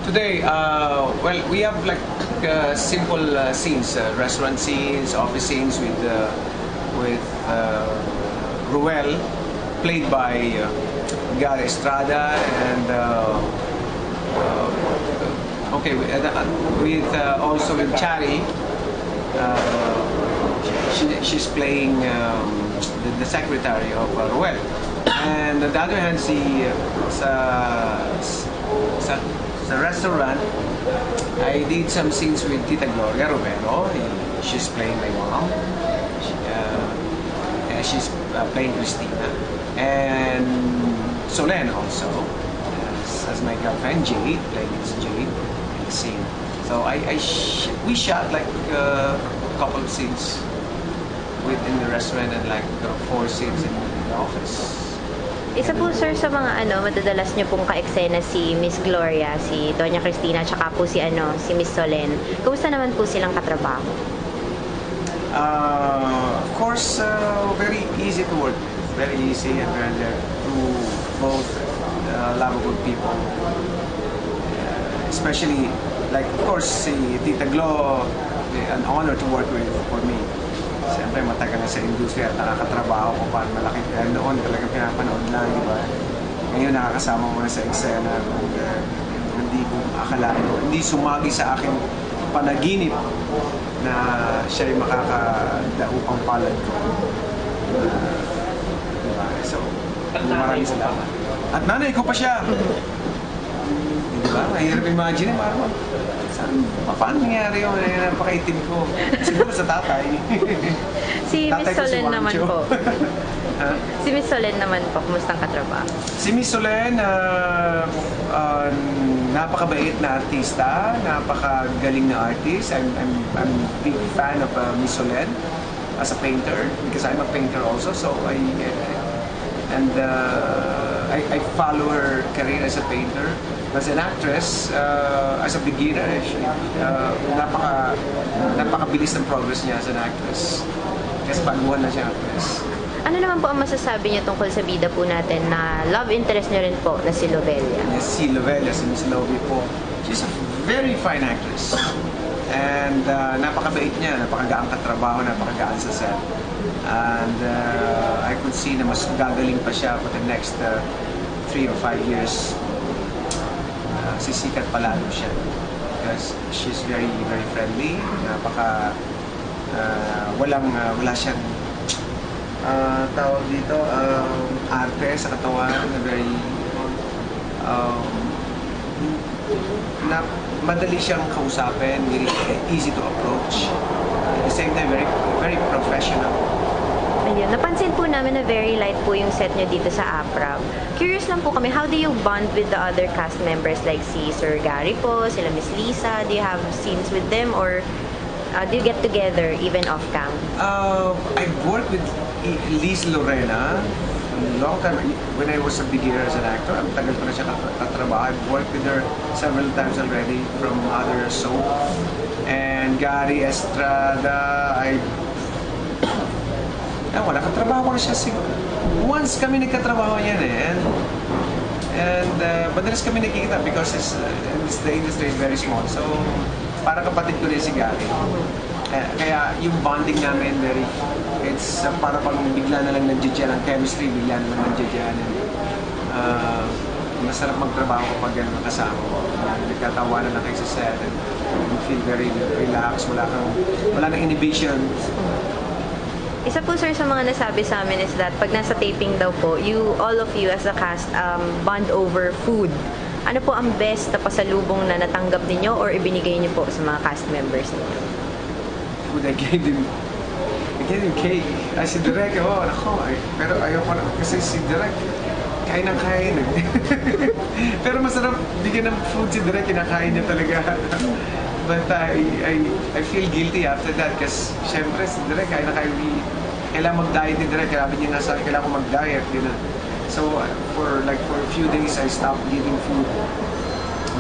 Today, well, we have like simple scenes, restaurant scenes, office scenes with Ruel, played by Gary Estrada, and okay, with also with Chari. She's playing the secretary of Ruel. And on the other hand, sa restaurant, I did some scenes with Tita Gloria Romero. She's playing my mom. She's playing Christina. And Solen also, as my girlfriend, Jade, playing Jade in the scene. So we shot like a couple of scenes within the restaurant and like 4 scenes in the office. Isa po sir sa mga madadalas niyo pong ka-eksena si Miss Gloria, si Doña Cristina, tsaka po si Miss Solen. Kumusta naman po silang katrabaho? Of course, very easy to work with. Very easy, and they're two both lovable people. Especially, like, of course, si Tita Glo, an honor to work with for me. Siyempre, matagal na sa industriya at nakakatrabaho ko pa malaki. Noon talagang pinapanood lang, di ba? Ngayon nakakasama mo na sa eksena. Hindi ko akalain, hindi sumagi sa aking panaginip na siya'y makakadaupang palad ko. Diba? So, maraming salamat. At nanay ko pa siya. Diba? Mahirap imagine, parang paano nangyari yung napakaitim ko? Siguro sa tatay. Si Miss Solen naman po. Huh? Si Miss Solen naman po, kumusta ang katrabaho? Si Miss Solen, napakabait na artista, napakagaling na artist. I'm big fan of Miss Solen as a painter because I'm a painter also. So I follow her career as a painter. As an actress, as a beginner, napakabilis ng progress niya as an actress. Kasi baguhan na siya actress. Ano naman po ang masasabi niyo tungkol sa bida po natin na love interest niyo rin po na si Lovelia? Yes, si Lovelia, si Miss Lovie po. She's a very fine actress. And napakabait niya, napakagaan katrabaho, napakagaan sa set. And I could see na mas gagaling pa siya for the next 3 or 5 years. Sisikat palalo siya because she's very very friendly, wala siyang tawag dito arte sa katawan, na very madali siyang kausapin, very easy to approach, at the same time very very professional. Ayun, napansin po namin na very light po yung set nyo dito sa APRAB. Curious lang po kami, how do you bond with the other cast members like si Sir Gary po, sila Miss Lisa? Do you have scenes with them or do you get together even off-cam? I've worked with Liz Lorena a long time when I was a beginner as an actor. Ang tagal ko na siya katrabaho. I've worked with her several times already from other soap. And Gary Estrada, nakatrabaho ko na siya siguro. Once kami nagkatrabaho niyan and madalas kami nakikita because the industry is very small. So, para kapatid ko rin si Gary. Kaya yung bonding namin, it's para pang bigla na lang nandiyan ang chemistry, bigla na lang nandiyan. Masarap magtrabaho kapag gano'n kasama ko. Nagkatawanan na kayo sa set and you feel very relaxed, wala nang inhibition. Isa po sir sa mga nasabi sa amin is that pag nasa taping daw po, all of you as a cast bond over food. Ano po ang best na pasalubong na natanggap ninyo or ibinigay niyo po sa mga cast members ninyo? Food, I gave him cake. Si Direk, pero ayoko na kasi si Direk, kain ng kain. Pero masarap bigyan ng food si Direk, kinakain niya talaga. But I feel guilty after that kasi syempre si Direk kailangan mag-diet ni Direk, kailangan ko mag-diet, so for a few days I stopped giving food,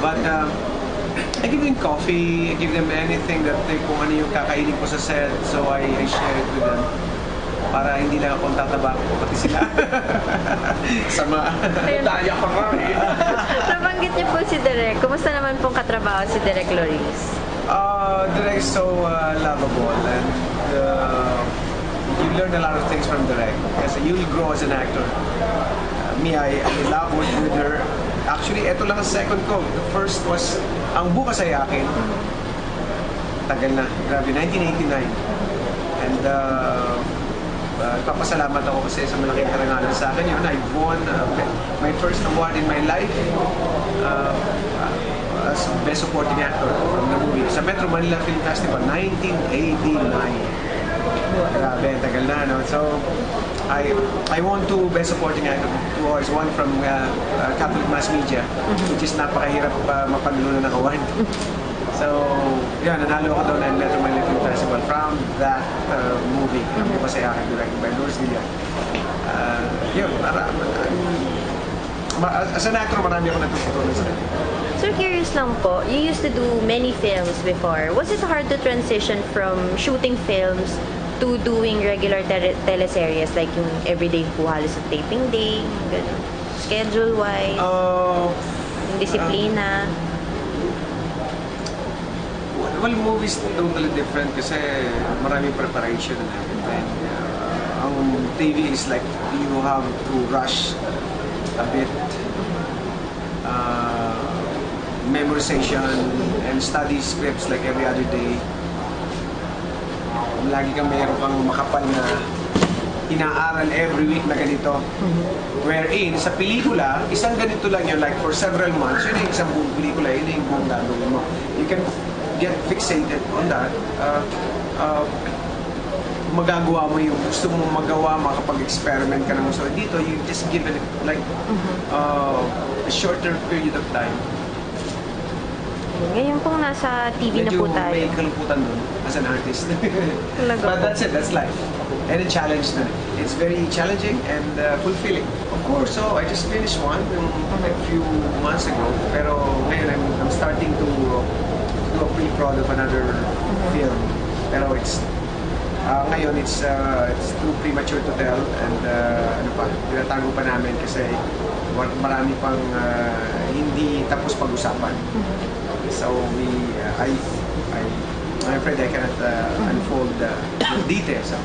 but I give them coffee, I give them anything that kung ano yung kakainin ko sa set, so I share it with them. Para hindi lang akong tataba, pati sila. Sama. Ayun. Daya ka nga eh. Nabanggit niyo po si Direk. Kumusta naman pong katrabaho si Direk Loris? Direk is so lovable, and you learn a lot of things from Direk. Kasi you'll grow as an actor. I love working with her. Actually, eto lang ang second ko. The first was Ang Bukas Ay Akin. Tagal na. Grabe, 1989. And papasalamat ako kasi sa malaking karangalan sa akin yun. I won my first award in my life as Best Supporting Actor from the movie sa Metro Manila Film Festival, 1989. Grabe, tagal na, no? So, I won 2 Best Supporting Actor awards, one from Catholic Mass Media, which is napakahirap mapanulunan ng award. So, yan, nanalo ako doon ng Metro Manila Film Festival from that movie. Ang Bukas Ay Akin, directed by Lourdes Villar. Yun, as an actor, marami ako natutunan sa kanya. Sir, curious lang po, you used to do many films before. Was it hard to transition from shooting films to doing regular teleseries like yung everyday po halos sa taping day, ganun, schedule-wise, yung disiplina? Well, movies totally different kasi maraming preparation and everything. Ang TV is like you have to rush a bit. Memorization and study scripts like every other day. Lagi kang mayroon kang makapal na inaaral every week na ganito. Wherein, sa pelikula, isang ganito lang yun, like for several months, yun yung isang buong pelikula, yun yung buong gagawin mo. You can get fixated on that. Magagawa mo yung gusto mong magawa, makapag-experiment ka ng gusto. Dito, you just give it like a shorter period of time. Ngayon pong nasa TV na po tayo. Medyo may kalungkutan doon as an artist. Talaga But po. that's it, that's life. And a challenge na. It's very challenging and fulfilling. Of course, so I just finished one a few months ago. Pero ngayon I'm starting to do a pre-prod of another film. Pero it's ngayon it's too premature to tell, and ano pa, tinatago pa namin kasi marami pang hindi tapos pag-usapan. So I'm afraid I cannot unfold the details of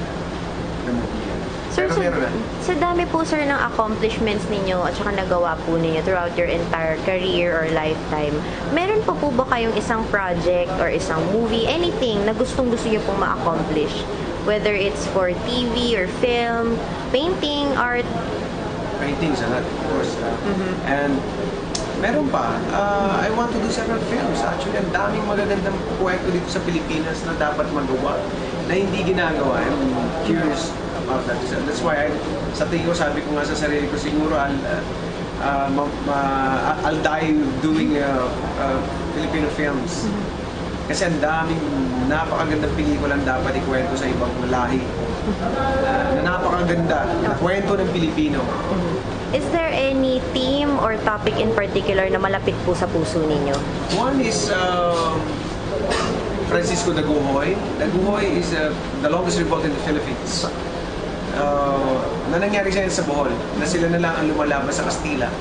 the movie. Sir, Pero meron na. sa dami po sir ng accomplishments ninyo at saka nagawa po ninyo throughout your entire career or lifetime, meron pa po ba kayong isang project or isang movie, anything na gustong-gusto nyo pong ma-accomplish? Whether it's for TV or film, painting, art? Paintings a lot, of course. And meron pa. I want to do several films. Actually, ang daming magagandang kwento dito sa Pilipinas na dapat magawa na hindi ginagawa. I'm curious about that. So that's why sa tingin ko, sabi ko nga sa sarili ko, siguro I'll die doing Filipino films. Kasi ang daming napakagandang pelikulang dapat ikwento sa ibang lahi. Na napakaganda na kwento ng Pilipino. Is there any theme or topic in particular na malapit po sa puso ninyo? One is Francisco Daguhoy. Daguhoy is the longest revolt in the Philippines. Na nangyari siya sa Bohol, na sila na lang ang lumalaban sa Kastila.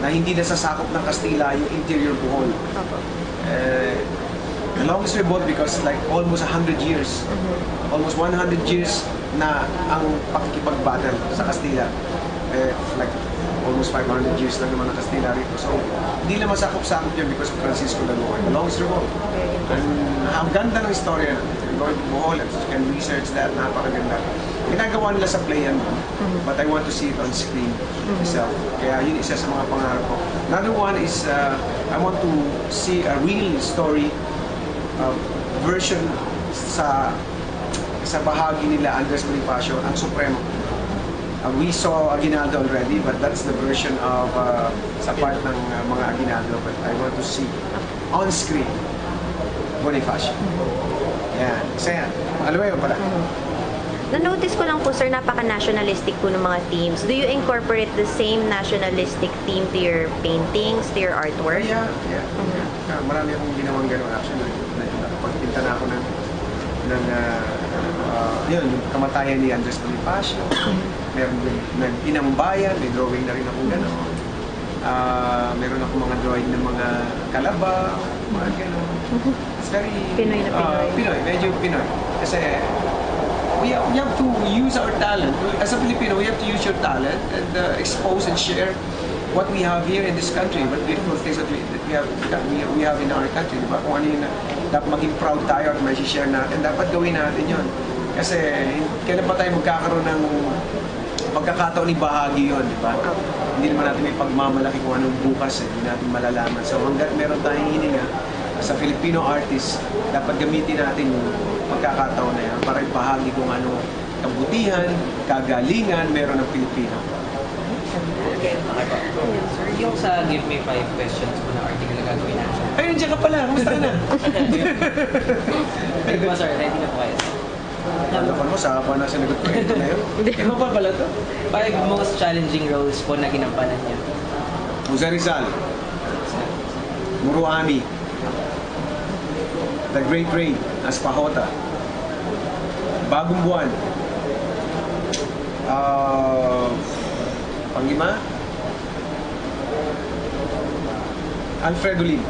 Na hindi nasasakop ng Kastila yung interior Bohol. The longest revolt because like almost 100 years. Almost 100 years na ang pakikipag-battle sa Kastila. Like almost 500 years lang naman ang Kastila rito. So, hindi na masakop-sakop yun because of Francisco Daguhoy. The longest revolt. And ang ganda ng istorya. You're going to Bohol and you can research that. Napakaganda. Ginagawa nila sa play yan. But I want to see it on screen itself. Kaya yun isa sa mga pangarap ko. Another one is I want to see a real story version sa bahagi nila Andres Bonifacio, ang Supremo. We saw Aguinaldo already, but that's the version of sa part ng mga Aguinaldo. But I want to see on screen Bonifacio. Yan, isa yan. Alam mo yun pala. Na-notice ko lang po, sir, napaka-nationalistic po ng mga themes. Do you incorporate the same nationalistic theme to your paintings, to your artwork? Yeah. Marami akong ginawang gano'n actually. Nakapagpinta na ako ng ng yun, yung kamatayan ni Andres Bonifacio. Meron din nag-inang bayan, may drawing na rin ako gano'n. Meron ako mga drawing ng mga kalabaw, mga gano'n. It's very... Pinoy na Pinoy. Pinoy, medyo Pinoy. Kasi we have to use our talent. As a Filipino, we have to use your talent and expose and share what we have here in this country, what beautiful things that we have in our country, diba? Kung ano yung dapat maging proud tayo at may share natin, dapat gawin natin yun. Kasi kailan pa tayo magkakaroon ng pagkakataon ibahagi yun, diba? Hindi naman natin may pagmamalaki kung anong bukas, hindi natin malalaman. So hanggat meron tayong hininga sa Filipino artist, dapat gamitin natin yung pagkakataon na yan para ibahagi kung ano kabutihan, kagalingan meron ng Pilipino. Okay po. Sir, yung sa Give Me 5 Questions po na article na gagawin natin. Ay, nandiyan ka pala. Kamusta ka na? Ready po, sir. Ready na po kayo. Alam ko mo, saka pa na sinagot ko ito na yun. Ikaw pa pala to? 5 most challenging roles po na ginampanan niya. Jose Rizal, Muruami, The Great Raid, as Pahota, Bagong Buwan, Panglima, Alfredo Lim.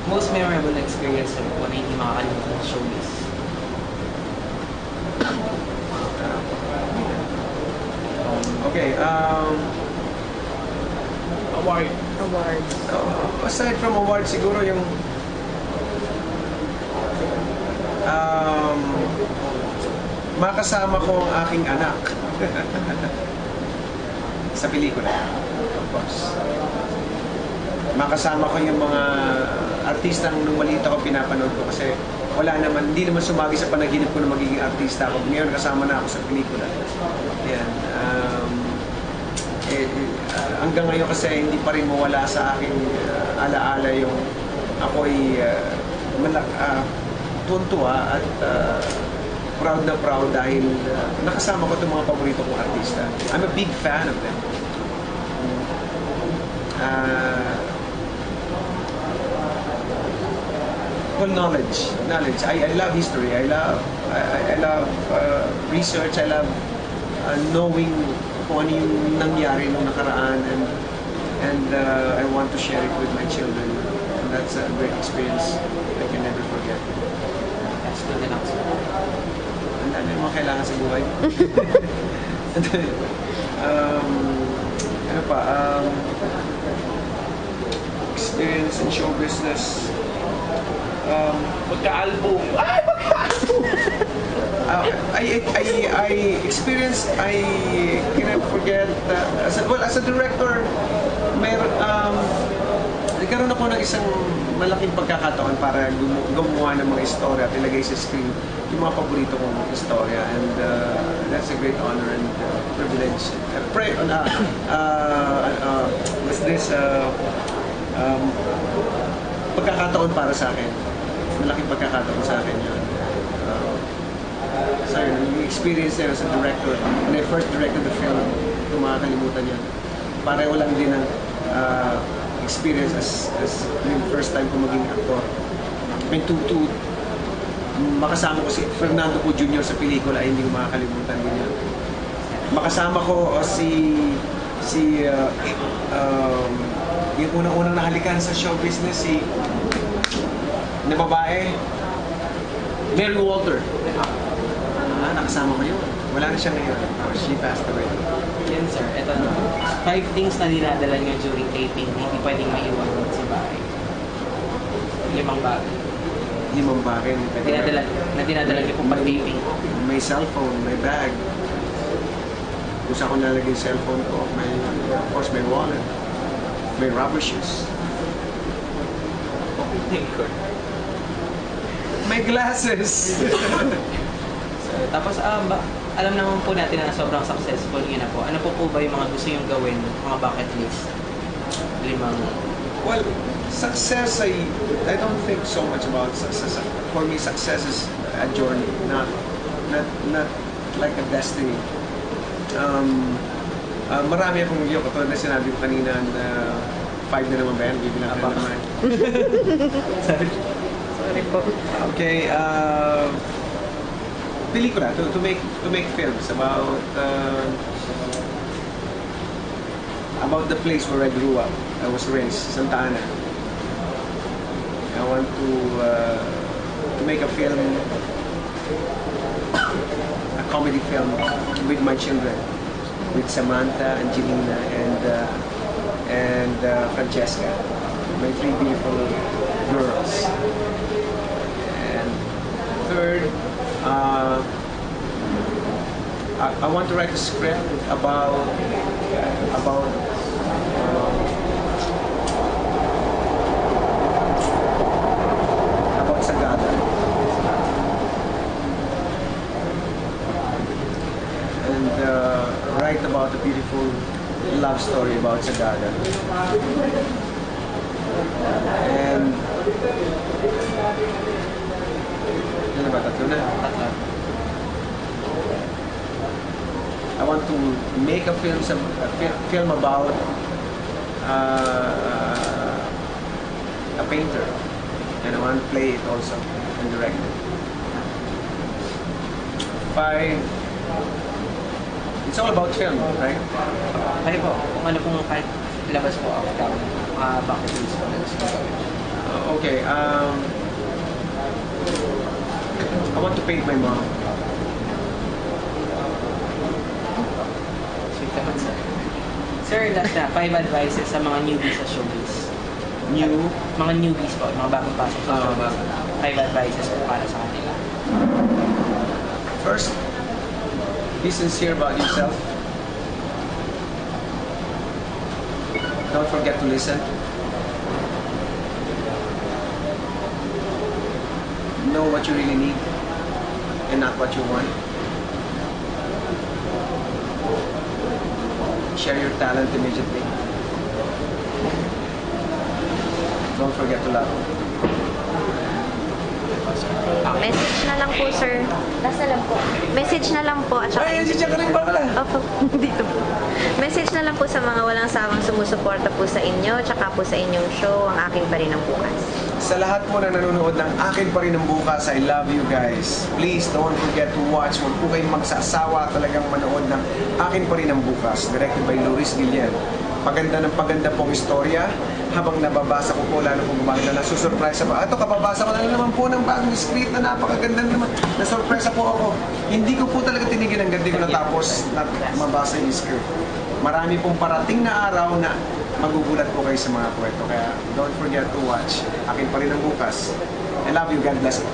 Most memorable experience po na hindi makakalimutan sa showbiz. Okay, award. Awards. Aside from award, siguro yung makasama ko ang aking anak sa pelikula, of course. Makasama ko yung mga artistang nung maliit ako pinapanood ko kasi wala naman, hindi naman sumagi sa panaginip ko na magiging artista ako. Ngayon kasama na ako sa pelikula. Yan. Hanggang ngayon kasi hindi pa rin mawala sa aking alaala yung ako'y tuntua at proud na proud dahil nakasama ko itong mga paborito kong artista. I'm a big fan of them. Well, knowledge. I love history. I love research. I love knowing kung ano yung nangyari nung nakaraan and I want to share it with my children. And that's a great experience I can never forget. That's good enough, sir. Ang dami yung mga kailangan sa buhay. Ano pa? Experience in show business. Magka-album. Ay, magka-album! I experienced, I cannot forget, as a director, nagkaroon ako ng isang malaking pagkakataon para gumawa ng mga istorya at ilagay sa screen yung mga paborito kong istorya, and that's a great honor and privilege. What's this? Pagkakataon para sa akin. Malaking pagkakataon sa akin yun. So yung experience na yun as a director, when I first directed the film, kung makakalimutan yan, pareho lang din ang experience as yung first time ko maging actor. I mean, makasama ko si Fernando Po Jr. sa pelikula, ay hindi ko makakalimutan din yan. Makasama ko yung unang-unang nahalikan sa show business, na babae, Mary Walter. Nakasama ko yun. Wala na siya ngayon. She passed away. Yan, sir. Ito na. 5 things na dinadala nyo during taping, hindi pwedeng maiwan sa bahay. 5 bagay. 5 bagay. Na dinadala nyo po pag taping. May cellphone, may bag. Kung saan ko nalagay yung cellphone ko, of course, may wallet. May rubber shoes. May glasses. Tapos, alam naman po natin na sobrang successful yun na po. Ano po ba yung mga gusto yung gawin, mga bucket list? 5. Well, success, I don't think so much about success. For me, success is a journey, not like a destiny. Marami akong yung katulad na sinabi ko kanina na 5 na naman ba yan? Bibilang ka naman. Sorry. Sorry po. Okay, pelikula to make films about the place where I grew up. I was raised, Santa Ana. I want to make a film, a comedy film with my children, with Samantha, Angelina, and Francesca, my 3 beautiful girls. And third, I want to write a script about Sagada, and write about a beautiful love story about Sagada. And ano ba, tatlo na? Tatlo. I want to make a film about a painter, and I want to play it also and direct it. 5. It's all about film, right? Kayo po, kung ano pong kahit ilabas po after bucket list po na gusto mo gawin. Okay. I want to paint my mom. Sweet naman, sir. Sir, last na, 5 advices sa mga newbies sa showbiz. Mga newbies po, mga bagong pasok sa showbiz. 5 advices po para sa kanila. First, be sincere about yourself. Don't forget to listen. Know what you really need and not what you want. Share your talent immediately. Don't forget to love. Message na lang po, sir. Last na lang po. Message na lang po. At saka, Ay, si Jack rin ba pala? Opo, dito po. Message na lang po sa mga walang sawang sumusuporta po sa inyo, tsaka po sa inyong show, ang akin pa rin ang bukas. Sa lahat po na nanonood ng Akin Pa Rin Ang Bukas, I love you guys. Please don't forget to watch. Huwag po kayong magsasawa talagang manood ng Akin Pa Rin Ang Bukas, directed by Luis Guillen. Paganda ng paganda pong istorya. Habang nababasa ko po, lalo pong gumaganda, nasusurpresa pa. Ito, kababasa ko na naman po ng bagong script na napakaganda naman. Nasurpresa po ako. Hindi ko po talaga tinigil hanggang di ko natapos na mabasa yung script. Marami pong parating na araw na magugulat po kayo sa mga kwento. Kaya don't forget to watch. Akin Pa Rin Ang Bukas. I love you. God bless you.